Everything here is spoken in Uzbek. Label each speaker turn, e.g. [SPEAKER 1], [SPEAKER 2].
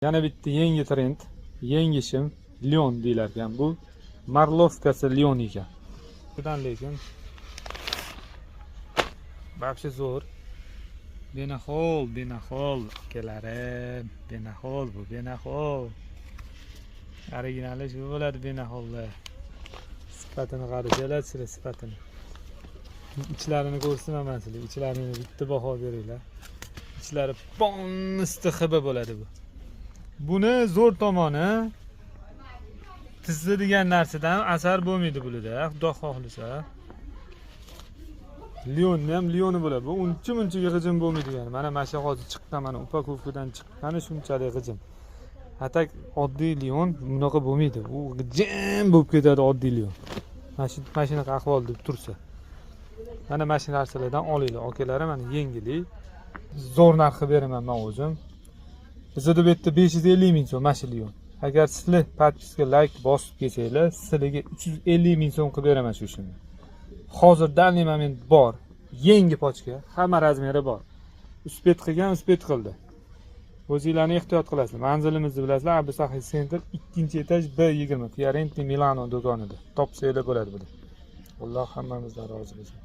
[SPEAKER 1] Yana bitta yangi trend, yangi shim Lion deylar ekan. Bu Marlovkasi Lion ekan. Bundan lekin babshi zo'r. Benahol akalarim, Benahol bu, Benahol. Originali shu bo'ladi Benahollar. Sifatini qarasanglar, sifatini. İçlarini ko'rsanaman sizlarga, ichlarini bitta baho beringlar. İchlari bonnisti xiba bo'ladi bu. Buni zo'r tomoni tizza degan narsadan asar bo'lmaydi bularda, xudo xohlasa. Lionni ham Lioni bo'ladi. Bu uncha-munchaga g'ijim bo'lmaydi yani. Mana shu hozir chiqqan, mana upakovkadan chiqqani shunchalik g'ijim. Atak oddiy Lion bunaqa bo'lmaydi. U g'ijim bo'lib ketadi oddiy Lion. Mashina ahvolda tursa. Mana mashina narsalardan olinglar, akalarim, mana yangilik. Zo'r narxi beraman men o'zim. Bizda bu yerda 550 ming so'm mashina Lion. Agar sizlar podpiska, like bosib kelsanglar, sizlarga 350 ming so'm qilib beraman shu ishni. Hozir данный moment bor. Yangi pochka, hamma razmeri bor. Uspet qilgan, uspet qildi. O'zinglarni ehtiyot qilasizlar. Manzilimizni bilasizlar, Abdusahiy Center 2-etaj B20, Fiorenti Milano do'konida. Topsanglar bo'ladi bu. Alloh hammamizdan rozi bo'lsin.